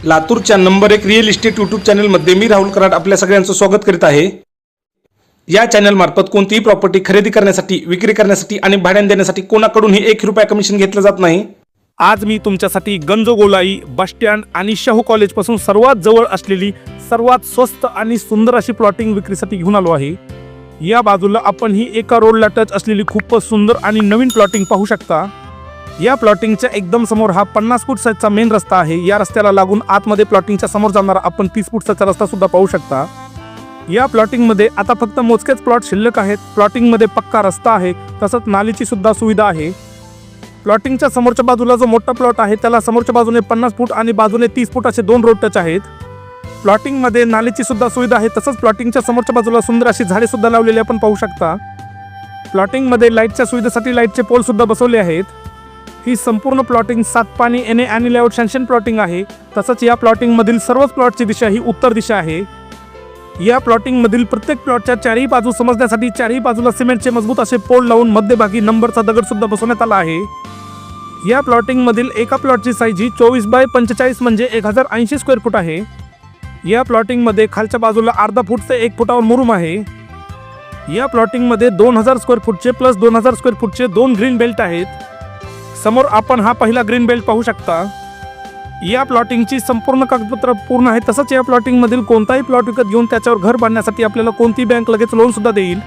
लातूरच्या number 1 real estate YouTube चॅनलमध्ये मी राहुल कराड आपल्या सगळ्यांचं स्वागत करीत आहे। या चॅनल मार्फत कोणतीही प्रॉपर्टी खरेदी करण्यासाठी, विक्री करण्यासाठी आणि भाड्याने देण्यासाठी कोणाकडूनही 1 रुपया कमिशन घेतलं जात नाही। आज मी तुमच्यासाठी गंजगोलाई बस स्टँड आणि शाहू कॉलेज पासून सर्वात जवळ असलेली सर्वात स्वस्त आणि सुंदर अशी प्लॉटिंग विक्रीसाठी घेऊन आलो आहे। या बाजूला आपण ही एका रोडला टच असलेली खूपच सुंदर आणि नवीन प्लॉटिंग पाहू शकता। या प्लॉटिंगच्या एकदम समोर हा 50 फूट साईजचा मेन रस्ता आहे। या रस्त्याला लागून आतमध्ये प्लॉटिंगच्या समोर जाणारा आपण 30 फूट साईजचा रस्ता सुद्धा पाहू शकता। या प्लॉटिंग मध्ये आता फक्त मोजकेच प्लॉट शिल्लक आहेत। प्लॉटिंग मध्ये पक्का रस्ता आहे, तसंच नालीची सुद्धा सुविधा आहे। प्लॉटिंगच्या समोरच्या बाजूला जो मोठा प्लॉट आहे त्याला समोरच्या बाजूने 50 फूट आणि बाजूने 30 फूट असे 2 रोड टच आहेत। प्लॉटिंग मध्ये नालीची सुद्धा सुविधा आहे, तसंच प्लॉटिंगच्या समोरच्या बाजूला सुंदर अशी झाडे सुद्धा लावलेली आपण पाहू शकता। प्लॉटिंग मध्ये लाईटच्या सुविधेसाठी लाईटचे पोल सुद्धा बसवले आहेत। ही संपूर्ण प्लॉटिंग 7 पाणी एने आणि लेआउट सँक्शन प्लॉटिंग आहे। तसंच या प्लॉटिंग मधील सर्वच प्लॉटची दिशा ही उत्तर दिशा आहे। या प्लॉटिंग मधील प्रत्येक प्लॉटच्या चारही बाजू समजण्यासाठी चारही बाजूला सिमेंटचे मजबूत असे पोल लावून मध्यभागी नंबरचा दगड सुद्धा बसवण्यात आला आहे। या प्लॉटिंग मधील एका प्लॉटची साईज ही 24 बाय 45 म्हणजे 1080 स्क्वेअर फूट आहे। या प्लॉटिंग मध्ये खालच्या बाजूला अर्धा फूट ते 1 फुटावर मुरुम आहे। या प्लॉटिंग मध्ये 2000 स्क्वेअर फूटचे प्लस 2000 स्क्वेअर फूटचे 2 ग्रीन बेल्ट आहेत। समोर आपण हा पहिला ग्रीन बेल्ट पाहू शकता। या प्लॉटिंगची संपूर्ण कागदपत्र पूर्ण आहे। तसंच या प्लॉटिंग मधील कोणताही प्लॉट विकत घेऊन त्याच्यावर घर बांधण्यासाठी आपल्याला कोणती बँक लगेच लोन सुद्धा देईल।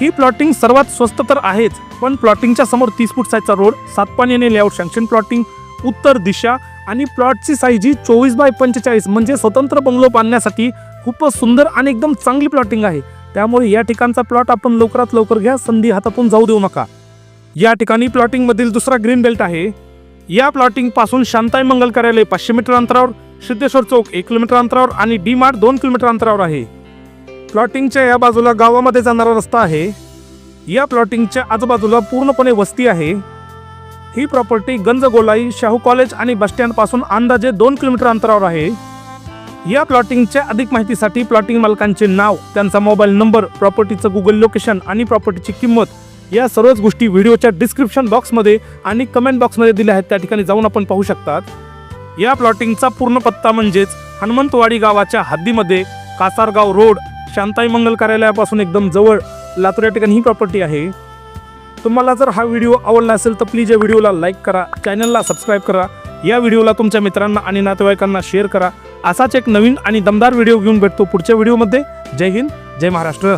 ही प्लॉटिंग सर्वात स्वस्त तर आहेच, पण प्लॉटिंगच्या समोर 30 फूट साईजचा रोड, 7 पाणी लेआउट सँक्शन प्लॉटिंग, उत्तर दिशा आणि प्लॉटची साईज ही 24 बाय 45 म्हणजे स्वतंत्र बंगलो बांधण्यासाठी खूपच सुंदर आणि एकदम चांगली प्लॉटिंग आहे। त्यामुळे या ठिकाणचा प्लॉट आपण लवकरात लवकर घ्या, संधी हातातून जाऊ देऊ नका। या ठिकाणी प्लॉटिंग मधील दुसरा ग्रीन बेल्ट आहे। या प्लॉटिंग पासून शांताई मंगल कार्यालय 500 मीटर अंतरावर, सिद्धेश्वर चौक 1 किलोमीटर अंतरावर आणि डी मार्ट 2 किलोमीटर अंतरावर आहे। प्लॉटिंगच्या या बाजूला गावामध्ये जाणारा रस्ता आहे। या प्लॉटिंगच्या आजूबाजूला पूर्णपणे वस्ती आहे। ही प्रॉपर्टी गंजगोलाई, शाहू कॉलेज आणि बस स्टँड पासून अंदाजे 2 किलोमीटर अंतरावर आहे। या प्लॉटिंगच्या अधिक माहितीसाठी प्लॉटिंग मालकांचे नाव, त्यांचा मोबाईल नंबर, प्रॉपर्टीचं गुगल लोकेशन आणि प्रॉपर्टीची किंमत या सर्वच गोष्टी व्हिडिओच्या डिस्क्रिप्शन बॉक्समध्ये आणि कमेंट बॉक्समध्ये दिल्या आहेत। त्या ठिकाणी जाऊन आपण पाहू शकतात। या प्लॉटिंगचा पूर्ण पत्ता म्हणजेच हनुमंतवाडी गावाच्या हद्दीमध्ये कासारगाव रोड, शांताई मंगल कार्यालयापासून एकदम जवळ लातूर या ठिकाणी ही प्रॉपर्टी आहे। तुम्हाला जर हा व्हिडिओ आवडला असेल तर प्लीज या व्हिडिओला लाईक करा, चॅनलला सबस्क्राईब करा, या व्हिडिओला तुमच्या मित्रांना आणि नातेवाईकांना शेअर करा। असाच एक नवीन आणि दमदार व्हिडिओ घेऊन भेटतो पुढच्या व्हिडिओमध्ये। जय हिंद, जय महाराष्ट्र।